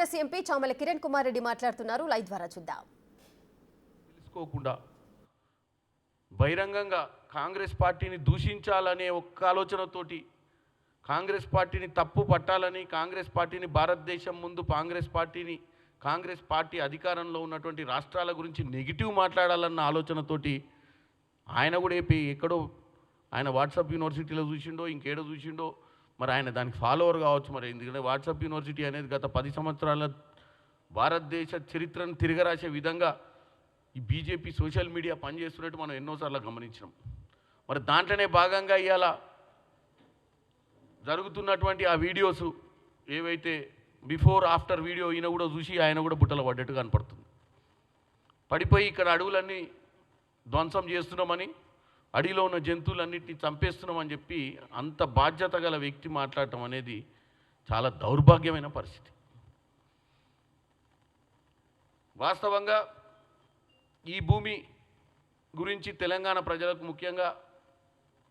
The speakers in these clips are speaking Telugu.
కాంగ్రెస్ ఎంపీ చామల కిరణ్ కుమార్ రెడ్డి మాట్లాడుతున్నారు. లైవ్ ద్వారా చూద్దాం. తెలుసుకోకుండా బహిరంగంగా కాంగ్రెస్ పార్టీని దూషించాలనే ఒక్క ఆలోచనతోటి కాంగ్రెస్ పార్టీని తప్పు పట్టాలని, కాంగ్రెస్ పార్టీని భారతదేశం ముందు కాంగ్రెస్ పార్టీ అధికారంలో ఉన్నటువంటి రాష్ట్రాల గురించి నెగిటివ్ మాట్లాడాలన్న ఆలోచనతోటి ఆయన కూడా ఎక్కడో ఆయన వాట్సాప్ యూనివర్సిటీలో చూసిండో ఇంకేడో చూసిండో మరి ఆయన దానికి ఫాలోవర్ కావచ్చు. మరి ఎందుకంటే వాట్సాప్ యూనివర్సిటీ అనేది గత 10 సంవత్సరాల భారతదేశ చరిత్రను తిరగరాసే విధంగా ఈ బీజేపీ సోషల్ మీడియా పనిచేస్తున్నట్టు మనం ఎన్నోసార్లు గమనించినాం. మరి దాంట్లోనే భాగంగా ఇవాళ జరుగుతున్నటువంటి ఆ వీడియోస్ ఏవైతే బిఫోర్ ఆఫ్టర్ వీడియో ఈయన కూడా చూసి ఆయన కూడా బుట్టలు పడ్డట్టు కనపడుతుంది. పడిపోయి ఇక్కడ అడవులన్నీ ధ్వంసం చేస్తున్నామని, అడవిలో ఉన్న జంతువులన్నింటినీ చంపేస్తున్నామని చెప్పి అంత బాధ్యత గల వ్యక్తి మాట్లాడటం అనేది చాలా దౌర్భాగ్యమైన పరిస్థితి. వాస్తవంగా ఈ భూమి గురించి తెలంగాణ ప్రజలకు ముఖ్యంగా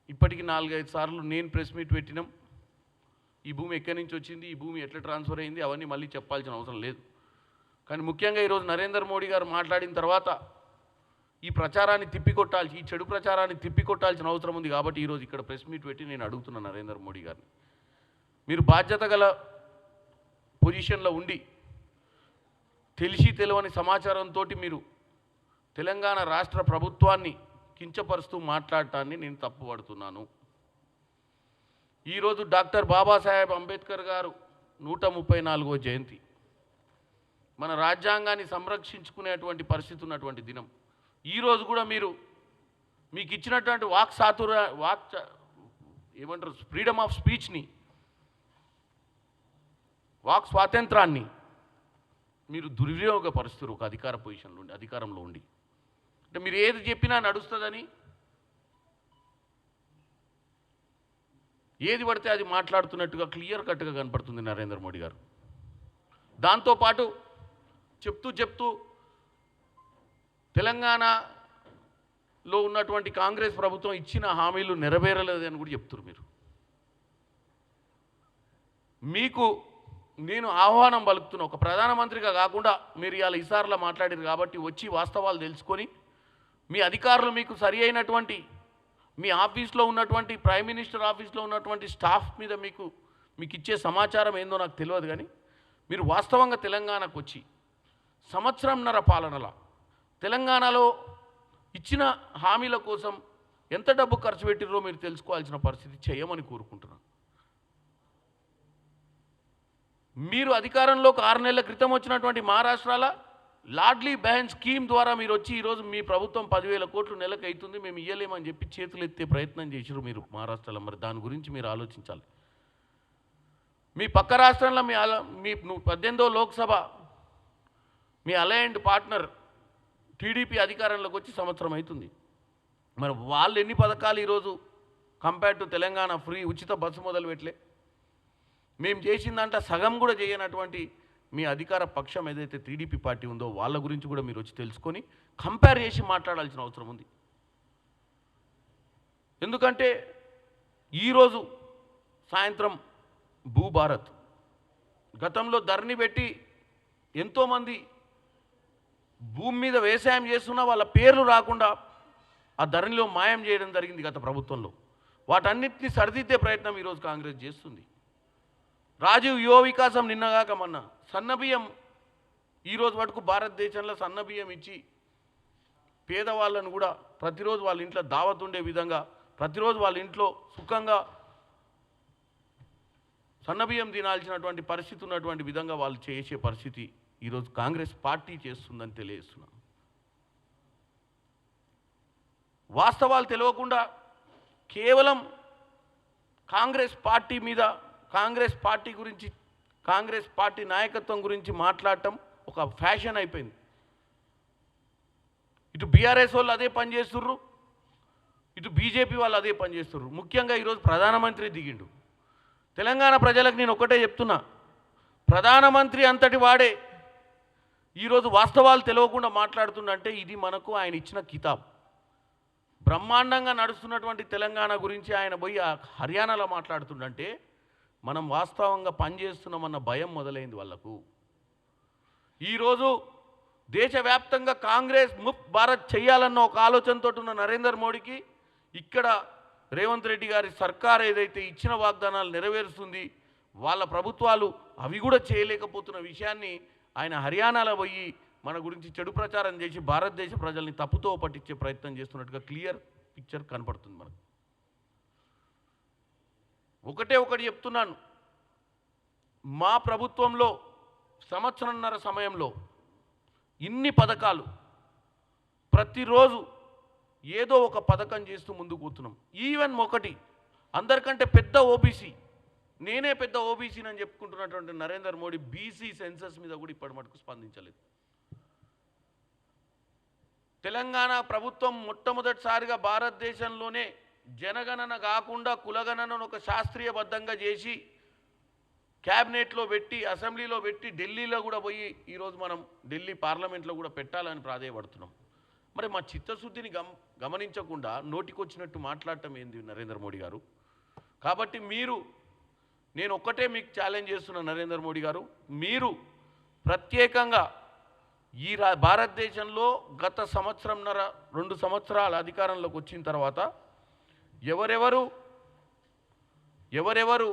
ఇప్పటికి 4-5 సార్లు నేను ప్రెస్ మీట్ పెట్టినాం. ఈ భూమి ఎక్కడి నుంచి వచ్చింది, ఈ భూమి ఎట్లా ట్రాన్స్ఫర్ అయింది అవన్నీ మళ్ళీ చెప్పాల్సిన అవసరం లేదు. కానీ ముఖ్యంగా ఈరోజు నరేంద్ర మోడీ గారు మాట్లాడిన తర్వాత ఈ ప్రచారాన్ని తిప్పికొట్టాల్సి, ఈ చెడు ప్రచారాన్ని తిప్పికొట్టాల్సిన అవసరం ఉంది. కాబట్టి ఈరోజు ఇక్కడ ప్రెస్ మీట్ పెట్టి నేను అడుగుతున్నాను నరేంద్ర మోడీ గారిని, మీరు బాధ్యత గల పొజిషన్లో ఉండి తెలిసి తెలియని సమాచారంతో మీరు తెలంగాణ రాష్ట్ర ప్రభుత్వాన్ని కించపరుస్తూ మాట్లాడటాన్ని నేను తప్పుపడుతున్నాను. ఈరోజు డాక్టర్ బాబాసాహెబ్ అంబేద్కర్ గారు 134వ జయంతి, మన రాజ్యాంగాన్ని సంరక్షించుకునేటువంటి పరిస్థితి ఉన్నటువంటి దినం. ఈరోజు కూడా మీకు ఇచ్చినటువంటి ఏమంటారు ఫ్రీడమ్ ఆఫ్ స్పీచ్ని, వాక్ స్వాతంత్రాన్ని మీరు దుర్వినియోగపరుస్తారు ఒక అధికార పొజిషన్లో ఉండి, అధికారంలో ఉండి. అంటే మీరు ఏది చెప్పినా నడుస్తుందని, ఏది పడితే అది మాట్లాడుతున్నట్టుగా క్లియర్ కట్గా కనపడుతుంది నరేంద్ర మోడీ గారు. దాంతోపాటు చెప్తూ తెలంగాణలో ఉన్నటువంటి కాంగ్రెస్ ప్రభుత్వం ఇచ్చిన హామీలు నెరవేరలేదని కూడా చెప్తున్నారు. మీకు నేను ఆహ్వానం పలుకుతున్న, ఒక ప్రధానమంత్రిగా కాకుండా మీరు ఇవాళ ఈసారిలో మాట్లాడారు కాబట్టి వచ్చి వాస్తవాలు తెలుసుకొని మీ అధికారులు మీకు సరి అయినటువంటి మీ ఆఫీస్లో ఉన్నటువంటి ప్రైమ్ మినిస్టర్ ఆఫీస్లో ఉన్నటువంటి స్టాఫ్ మీద మీకు ఇచ్చే సమాచారం ఏందో నాకు తెలియదు. కానీ మీరు వాస్తవంగా తెలంగాణకు వచ్చి సంవత్సరంన్నర పాలనలో తెలంగాణలో ఇచ్చిన హామీల కోసం ఎంత డబ్బు ఖర్చు పెట్టిరో మీరు తెలుసుకోవాల్సిన పరిస్థితి చేయమని కోరుకుంటున్నాను. మీరు అధికారంలోకి 6 నెలల క్రితం వచ్చినటువంటి మహారాష్ట్రలో లాడ్లీ బహన్ స్కీమ్ ద్వారా మీరు వచ్చి ఈరోజు మీ ప్రభుత్వం 10,000 కోట్లు నెలకు అవుతుంది, మేము ఇయ్యలేమని చెప్పి చేతులు ఎత్తే ప్రయత్నం చేసిరు మీరు మహారాష్ట్రలో. మరి దాని గురించి మీరు ఆలోచించాలి. మీ పక్క రాష్ట్రంలో మీ 18వ లోక్సభ మీ అలయన్డ్ పార్ట్నర్ టీడీపీ అధికారంలోకి వచ్చి సంవత్సరం అవుతుంది. మరి వాళ్ళు ఎన్ని పథకాలు ఈరోజు కంపేర్ టు తెలంగాణ ఫ్రీ ఉచిత బస్సు మొదలు పెట్టలే. మేము చేసిందంటే సగం కూడా చేయనటువంటి మీ అధికార పక్షం ఏదైతే టీడీపీ పార్టీ ఉందో వాళ్ళ గురించి కూడా మీరు వచ్చి తెలుసుకొని కంపేర్ చేసి మాట్లాడాల్సిన అవసరం ఉంది. ఎందుకంటే ఈరోజు సాయంత్రం భూభారత్ గతంలో ధరణి పెట్టి ఎంతోమంది భూమి మీద వ్యవసాయం చేస్తున్నా వాళ్ళ పేర్లు రాకుండా ఆ ధరణిలో మాయం చేయడం జరిగింది గత ప్రభుత్వంలో. వాటన్నిటిని సరిదిద్దే ప్రయత్నం ఈరోజు కాంగ్రెస్ చేస్తుంది. రాజీవ్ యువ వికాసం నిన్నగాక మొన్న సన్నబియ్యం ఈరోజు వరకు భారతదేశంలో సన్నబియ్యం ఇచ్చి పేదవాళ్ళను కూడా ప్రతిరోజు వాళ్ళ ఇంట్లో దావత్ ఉండే విధంగా, ప్రతిరోజు వాళ్ళ ఇంట్లో సుఖంగా సన్నబియ్యం తినాల్సినటువంటి పరిస్థితి ఉన్నటువంటి విధంగా వాళ్ళు చేసే పరిస్థితి ఈరోజు కాంగ్రెస్ పార్టీ చేస్తుందని తెలియజేస్తున్నాను. వాస్తవాలు తెలియకుండా కేవలం కాంగ్రెస్ పార్టీ మీద, కాంగ్రెస్ పార్టీ గురించి, కాంగ్రెస్ పార్టీ నాయకత్వం గురించి మాట్లాడటం ఒక ఫ్యాషన్ అయిపోయింది. ఇటు బీఆర్ఎస్ వాళ్ళు అదే పని చేస్తుర్రు, ఇటు బీజేపీ వాళ్ళు అదే పని చేస్తుర్రు. ముఖ్యంగా ఈరోజు ప్రధానమంత్రి దిగిండు. తెలంగాణ ప్రజలకు నేను ఒకటే చెప్తున్నా, ప్రధానమంత్రి అంతటి వాడే ఈరోజు వాస్తవాలు తెలియకుండా మాట్లాడుతుండంటే ఇది మనకు ఆయన ఇచ్చిన కితాబ్. బ్రహ్మాండంగా నడుస్తున్నటువంటి తెలంగాణ గురించి ఆయన పోయి హర్యానాలో మాట్లాడుతుండంటే మనం వాస్తవంగా పనిచేస్తున్నామన్న భయం మొదలైంది వాళ్ళకు. ఈరోజు దేశవ్యాప్తంగా కాంగ్రెస్ ముక్త్ భారత్ చేయాలన్న ఒక ఆలోచనతో ఉన్న నరేంద్ర మోడీకి ఇక్కడ రేవంత్ రెడ్డి గారి సర్కార్ ఏదైతే ఇచ్చిన వాగ్దానాలు నెరవేరుస్తుంది, వాళ్ళ ప్రభుత్వాలు అవి కూడా చేయలేకపోతున్న విషయాన్ని ఆయన హర్యానాలో పోయి మన గురించి చెడు ప్రచారం చేసి భారతదేశ ప్రజల్ని తప్పుతో పట్టించే ప్రయత్నం చేస్తున్నట్టుగా క్లియర్ పిక్చర్ కనపడుతుంది మనకు. ఒకటి చెప్తున్నాను, మా ప్రభుత్వంలో సంవత్సరంన్నర సమయంలో ఇన్ని పథకాలు ప్రతిరోజు ఏదో ఒక పథకం చేస్తూ ముందుకు పోతున్నాం. ఈవెన్ ఒకటి అందరికంటే పెద్ద ఓబీసీ, నేనే పెద్ద ఓబీసీని అని చెప్పుకుంటున్నటువంటి నరేంద్ర మోడీ బీసీ సెన్సస్ మీద కూడా ఇప్పటి మటుకు స్పందించలేదు. తెలంగాణ ప్రభుత్వం మొట్టమొదటిసారిగా భారతదేశంలోనే జనగణన కాకుండా కులగణనను ఒక శాస్త్రీయబద్ధంగా చేసి క్యాబినెట్లో పెట్టి అసెంబ్లీలో పెట్టి ఢిల్లీలో కూడా పోయి ఈరోజు మనం ఢిల్లీ పార్లమెంట్లో కూడా పెట్టాలని ప్రాధేయపడుతున్నాం. మరి మా చిత్తశుద్ధిని గమనించకుండా నోటికొచ్చినట్టు మాట్లాడటం ఏంది నరేంద్ర మోడీ గారు? కాబట్టి నేను ఒక్కటే మీకు ఛాలెంజ్ చేస్తున్నా నరేంద్ర మోడీ గారు, మీరు ప్రత్యేకంగా ఈ భారతదేశంలో గత సంవత్సరంన్నర 2 సంవత్సరాల అధికారంలోకి వచ్చిన తర్వాత ఎవరెవరు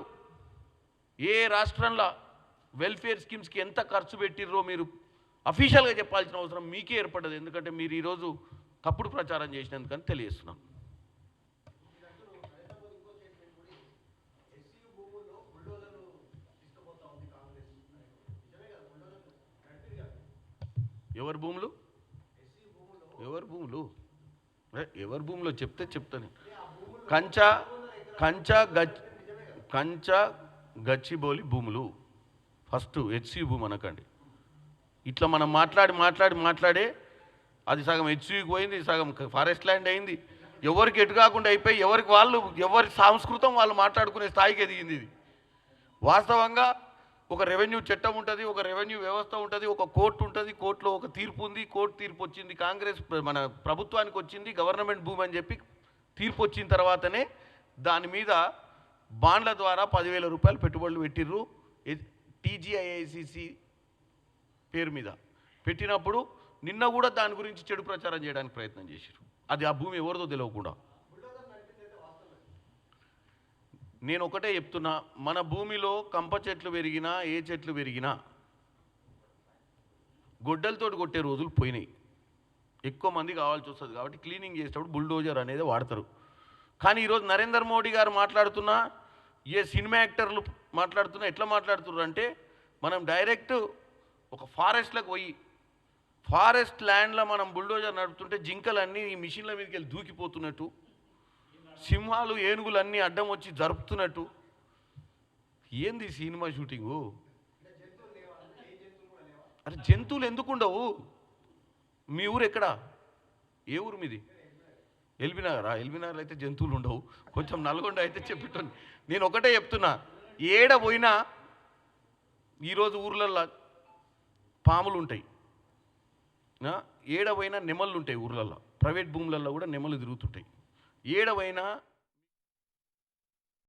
ఏ రాష్ట్రంలో వెల్ఫేర్ స్కీమ్స్కి ఎంత ఖర్చు పెట్టిర్రో మీరు అఫీషియల్గా చెప్పాల్సిన అవసరం మీకే ఏర్పడ్డది. ఎందుకంటే మీరు ఈరోజు తప్పుడు ప్రచారం చేసినందుకని తెలియజేస్తున్నాం. ఎవరి భూములు ఎవరి భూములో చెప్తాను. కంచా గచ్చిబౌలి భూములు ఫస్ట్ హెచ్సి భూమి అనకండి. ఇట్లా మనం మాట్లాడే అది సగం హెచ్సికి పోయింది, సగం ఫారెస్ట్ ల్యాండ్ అయింది. ఎవరికి ఎటు కాకుండా అయిపోయి ఎవరి సంస్కృతం వాళ్ళు మాట్లాడుకునే స్థాయికి ఎదిగింది. ఇది వాస్తవంగా ఒక రెవెన్యూ చట్టం ఉంటుంది, ఒక రెవెన్యూ వ్యవస్థ ఉంటుంది, ఒక కోర్టు ఉంటుంది, కోర్టులో ఒక తీర్పు ఉంది. కోర్టు తీర్పు వచ్చింది, కాంగ్రెస్ మన ప్రభుత్వానికి వచ్చింది, గవర్నమెంట్ భూమి అని చెప్పి తీర్పు వచ్చిన తర్వాతనే దాని మీద బాండ్ల ద్వారా 10,000 రూపాయలు పెట్టుబడులు పెట్టిర్రు. టీజీఐఐసిసి పేరు మీద పెట్టినప్పుడు నిన్న కూడా దాని గురించి చెడు ప్రచారం చేయడానికి ప్రయత్నం చేశారు. అది ఆ భూమి ఎవరిదో తెలియకుండా. నేను ఒకటే చెప్తున్నా, మన భూమిలో కంప చెట్లు పెరిగినా ఏ చెట్లు పెరిగినా గొడ్డలతో కొట్టే రోజులు పోయినాయి. ఎక్కువ మంది కావాల్సి వస్తుంది కాబట్టి క్లీనింగ్ చేసేటప్పుడు బుల్డోజర్ అనేది వాడతారు. కానీ ఈరోజు నరేంద్ర మోడీ గారు మాట్లాడుతున్నా, ఏ సినిమా యాక్టర్లు మాట్లాడుతున్నా ఎట్లా మాట్లాడుతున్నారు అంటే, మనం డైరెక్ట్ ఒక ఫారెస్ట్లకు పోయి ఫారెస్ట్ ల్యాండ్లో మనం బుల్డోజర్ నడుపుతుంటే జింకలన్నీ ఈ మిషన్ల మీదకి వెళ్ళి దూకిపోతున్నట్టు, సింహాలు ఏనుగులన్నీ అడ్డం వచ్చి జరుపుతున్నట్టు. ఏంది సినిమా షూటింగు? అరే జంతువులు ఎందుకు ఉండవు? మీ ఊరు ఎక్కడా? ఏ ఊరు మీది? ఎల్బీనగరా? ఎల్బీనగర్ అయితే జంతువులు ఉండవు. కొంచెం నల్గొండ అయితే చెప్పిట్టు. నేను ఒకటే చెప్తున్నా, ఏడ పోయినా ఈరోజు ఊర్లల్లో పాములు ఉంటాయి, ఏడ పోయినా నెమళ్ళు ఉంటాయి. ఊర్లల్లో ప్రైవేట్ భూములలో కూడా నెమళ్ళు తిరుగుతుంటాయి. ఏడ పోయినా